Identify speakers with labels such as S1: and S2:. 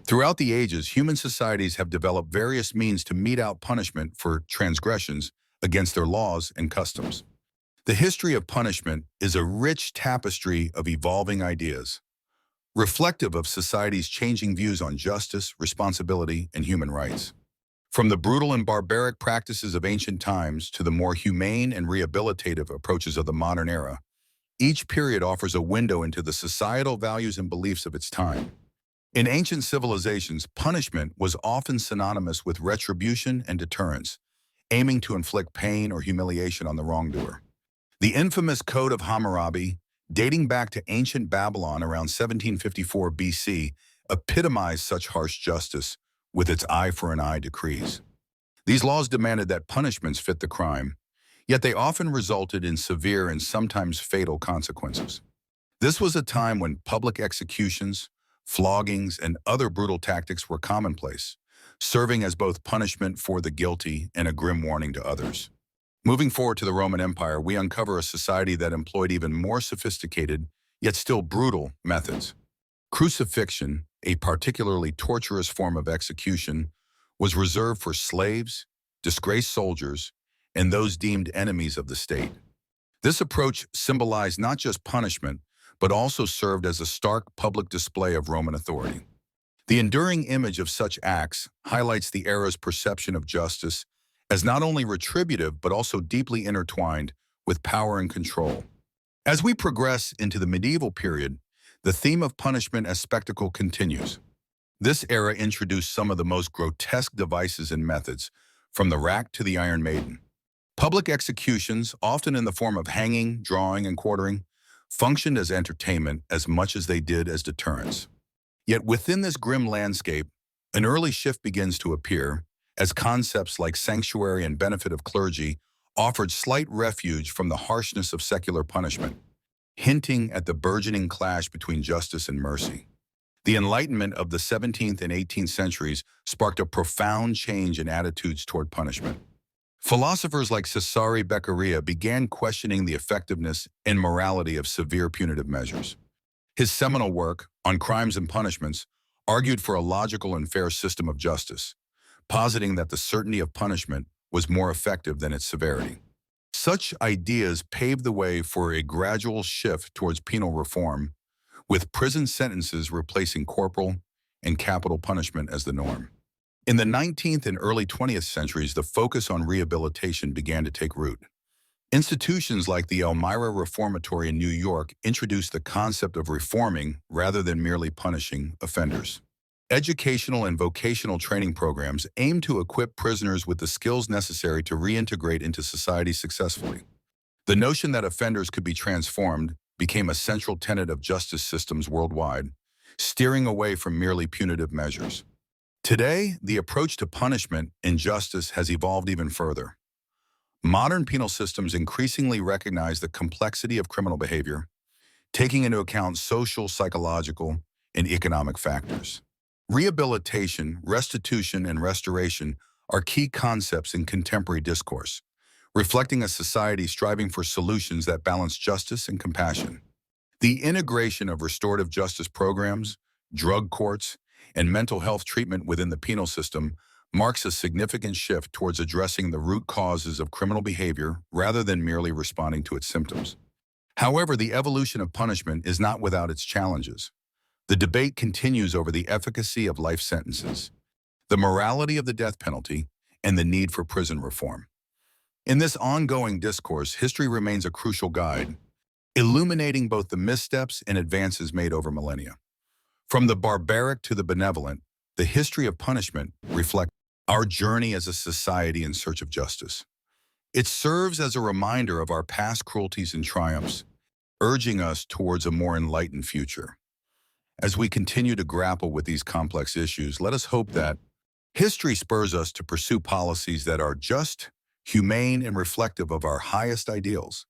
S1: Throughout the ages, human societies have developed various means to mete out punishment for transgressions against their laws and customs. The history of punishment is a rich tapestry of evolving ideas, reflective of society's changing views on justice, responsibility, and human rights. From the brutal and barbaric practices of ancient times to the more humane and rehabilitative approaches of the modern era, each period offers a window into the societal values and beliefs of its time. In ancient civilizations, punishment was often synonymous with retribution and deterrence, aiming to inflict pain or humiliation on the wrongdoer. The infamous Code of Hammurabi, dating back to ancient Babylon around 1754 BC, epitomized such harsh justice with its eye for an eye decrees. These laws demanded that punishments fit the crime, yet they often resulted in severe and sometimes fatal consequences. This was a time when public executions, floggings, and other brutal tactics were commonplace, serving as both punishment for the guilty and a grim warning to others. Moving forward to the Roman Empire, we uncover a society that employed even more sophisticated, yet still brutal, methods. Crucifixion, a particularly torturous form of execution, was reserved for slaves, disgraced soldiers, and those deemed enemies of the state. This approach symbolized not just punishment, but also served as a stark public display of Roman authority. The enduring image of such acts highlights the era's perception of justice as not only retributive but also deeply intertwined with power and control. As we progress into the medieval period, the theme of punishment as spectacle continues. This era introduced some of the most grotesque devices and methods, from the rack to the Iron Maiden. Public executions, often in the form of hanging, drawing, and quartering, functioned as entertainment as much as they did as deterrence. Yet within this grim landscape, an early shift begins to appear, as concepts like sanctuary and benefit of clergy offered slight refuge from the harshness of secular punishment, hinting at the burgeoning clash between justice and mercy. The Enlightenment of the 17th and 18th centuries sparked a profound change in attitudes toward punishment. Philosophers like Cesare Beccaria began questioning the effectiveness and morality of severe punitive measures. His seminal work, On Crimes and Punishments, argued for a logical and fair system of justice, positing that the certainty of punishment was more effective than its severity. Such ideas paved the way for a gradual shift towards penal reform, with prison sentences replacing corporal and capital punishment as the norm. In the 19th and early 20th centuries, the focus on rehabilitation began to take root. Institutions like the Elmira Reformatory in New York introduced the concept of reforming rather than merely punishing offenders. Educational and vocational training programs aim to equip prisoners with the skills necessary to reintegrate into society successfully. The notion that offenders could be transformed became a central tenet of justice systems worldwide, steering away from merely punitive measures. Today, the approach to punishment and justice has evolved even further. Modern penal systems increasingly recognize the complexity of criminal behavior, taking into account social, psychological, and economic factors. Rehabilitation, restitution, and restoration are key concepts in contemporary discourse, reflecting a society striving for solutions that balance justice and compassion. The integration of restorative justice programs, drug courts, and mental health treatment within the penal system marks a significant shift towards addressing the root causes of criminal behavior rather than merely responding to its symptoms. However, the evolution of punishment is not without its challenges. The debate continues over the efficacy of life sentences, the morality of the death penalty, and the need for prison reform. In this ongoing discourse, history remains a crucial guide, illuminating both the missteps and advances made over millennia. From the barbaric to the benevolent, the history of punishment reflects our journey as a society in search of justice. It serves as a reminder of our past cruelties and triumphs, urging us towards a more enlightened future. As we continue to grapple with these complex issues, let us hope that history spurs us to pursue policies that are just, humane, and reflective of our highest ideals.